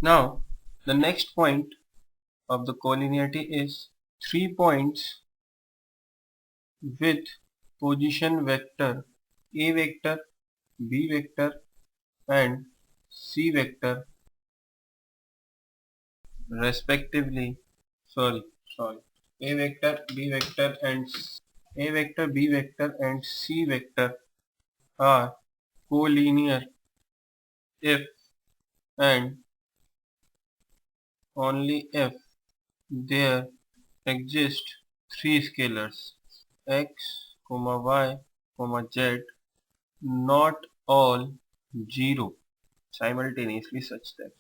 Now the next point of the collinearity is 3 points with position vector A vector, B vector and C vector respectively. Sorry. A vector, B vector and A vector, B vector and C vector are collinear if and only if there exist three scalars x, y, z, not all 0 simultaneously such that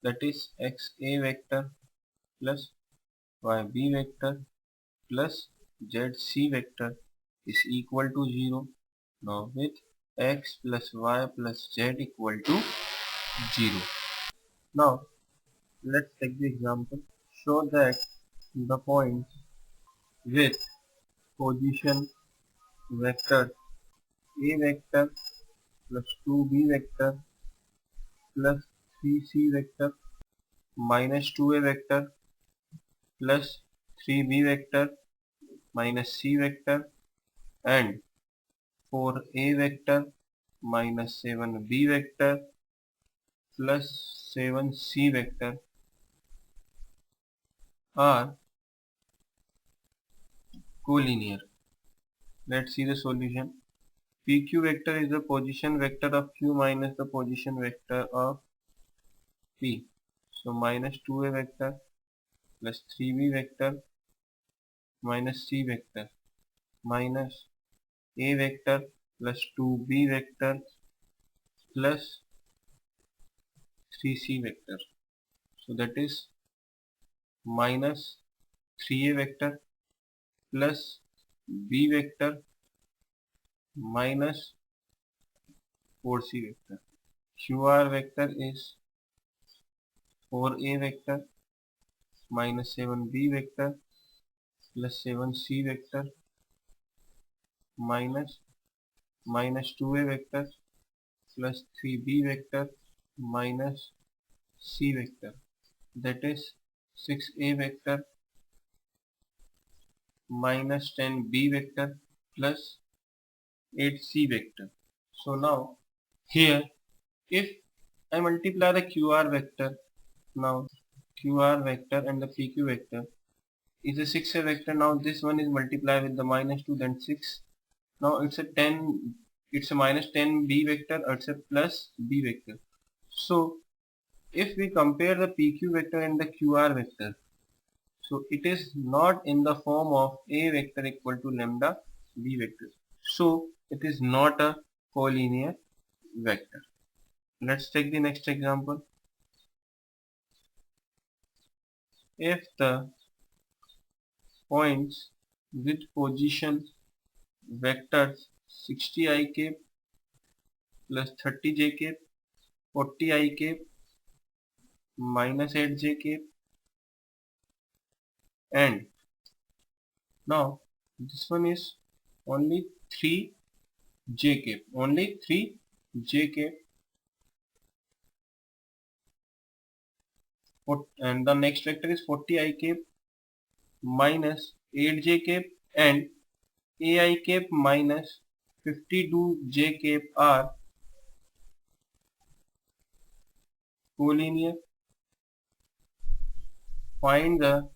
that is x a vector plus y b vector plus z c vector is equal to 0. Now with x plus y plus z equal to 0. Now let's take the example. Show that the points with position vector a vector plus 2b vector plus 3c vector minus 2a vector plus 3b vector minus c vector and 4a vector minus 7b vector plus 7c vector are collinear. Let's see the solution. PQ vector is the position vector of Q minus the position vector of P. So minus 2a vector plus 3b vector minus c vector minus a vector plus 2b vector plus 3c vector. So that is minus 3a vector plus b vector minus 4c vector. QR vector is 4a vector minus 7b vector plus 7c vector minus 2a vector plus 3b vector minus c vector, that is 6a vector minus 10b vector plus 8c vector. So now here if I multiply the QR vector, now QR vector and the PQ vector is a 6a vector. Now this one is multiplied with the minus 2, then 6. Now it's a minus 10b vector or it's a plus b vector. So if we compare the PQ vector and the QR vector, so it is not in the form of a vector equal to lambda b vector. So it is not a collinear vector. Let's take the next example. If the points with position vectors 60 I cap plus 30 j cap, 40 I cap minus 8 j cap, and now this one is only 3 j cap, and the next vector is 40 I cap minus 8 j cap and ai cap minus 52 j cap are collinear. Find the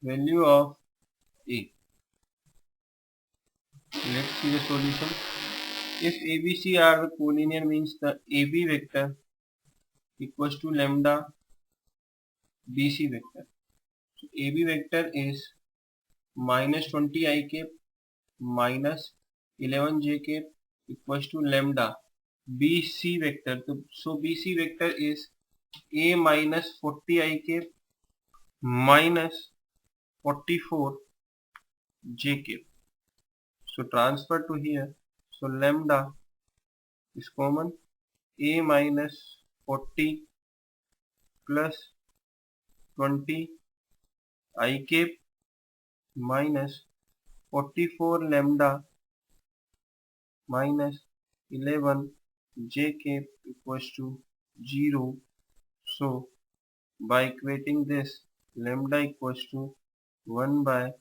value of a. Let's see the solution. If ABC are the collinear, means the AB vector equals to lambda BC vector. So AB vector is minus 20 I cap minus 11 j cap equals to lambda BC vector. So BC vector is A minus 40 I cap minus 44 j cap. So transfer to here. So lambda is common. A minus 40 plus 20 I cap minus 44 lambda minus 11 j cap equals to 0. So by equating this, lambda equals to 1 by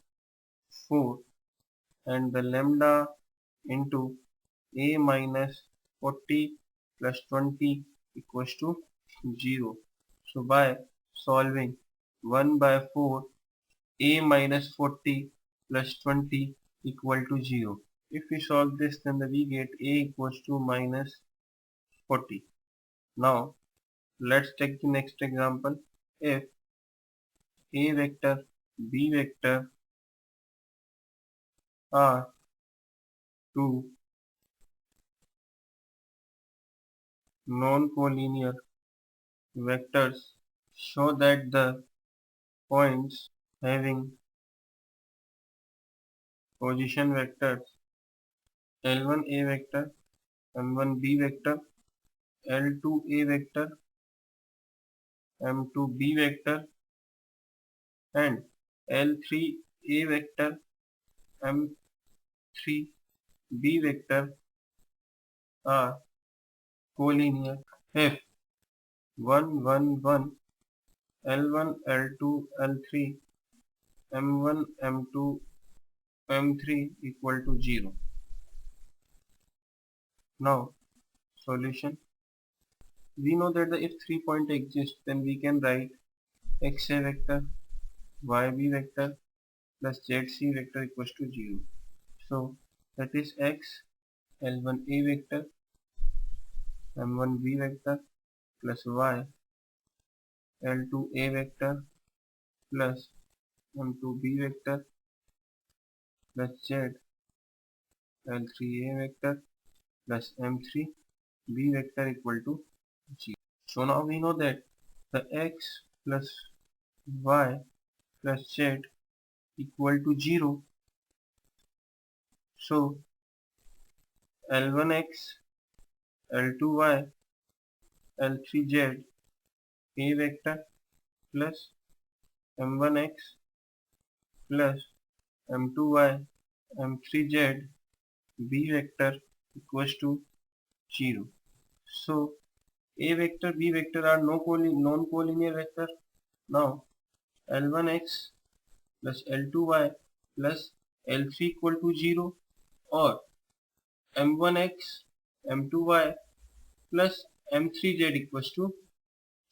4, and the lambda into a minus 40 plus 20 equals to 0. So by solving 1 by 4, a minus 40 plus 20 equal to 0. If we solve this, then we get a equals to minus 40. Now let's take the next example. If a vector, b vector are two non-collinear vectors, show that the points having position vectors L1a vector, M1b vector, L2a vector, M2b vector, and L3a vector, M3b vector are collinear if 1 1 1 L1 L2 L3 M1 M2 M3 equal to 0. Now solution. We know that if 3 points exist, then we can write xa vector yb vector plus zc vector equals to 0. So that is x L1a vector M1b vector plus y L2a vector plus M2b vector plus z L3a vector plus M3b vector equal to 0. So now we know that the x plus y plus z equal to 0. So L1x, L2y, L3z a vector plus M1x plus M2y, M3z b vector equals to 0. So a vector, b vector are non-collinear vector. Now L1x plus L2y plus L3 equal to 0, or M1x, M2y plus M3z equals to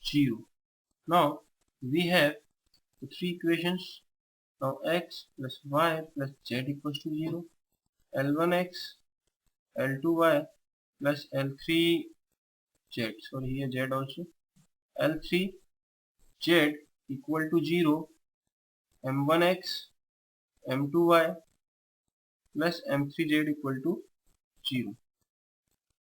0. Now we have the three equations. Now x plus y plus z equals to 0, L1x, L2y plus L3z, sorry here z also, L3z equal to 0, M1x, M2y plus M3z equal to 0.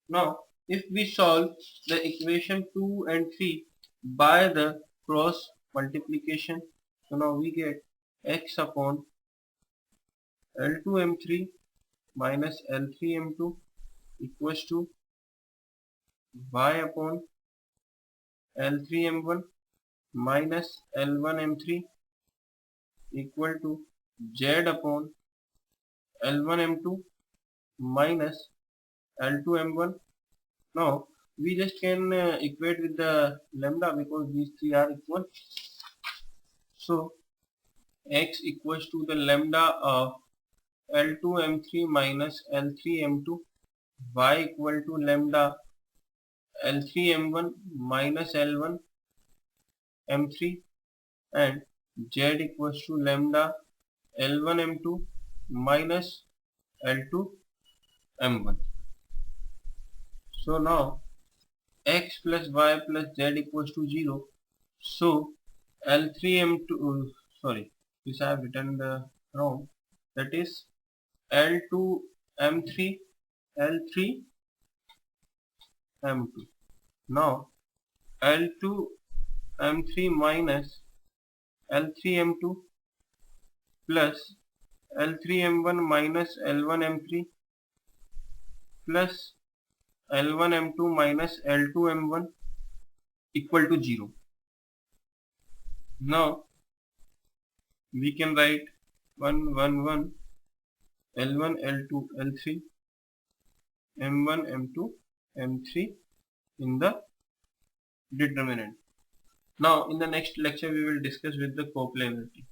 Now if we solve the equation 2 and 3 by the cross multiplication, so now we get x upon L2m3 minus L3m2 equals to y upon L3m1 minus L1m3 equal to z upon L1m2 minus L2m1. Now we just can equate with the lambda because these three are equal. So x equals to the lambda of L2m3 minus L3m2, y equal to lambda L3m1 minus L1m3, and z equals to lambda L1m2 minus L2m1. So now x plus y plus z equals to 0. So L3m2, sorry, this I have written wrong. That is L2m3, L3m2. Now L2m3 minus L3m2 plus L3m1 minus L1m3 plus L1m2 minus L2m1 equal to 0. Now we can write 1 1 1 L1 L2 L3 M1 M2 M3 in the determinant. Now in the next lecture we will discuss with the coplanarity.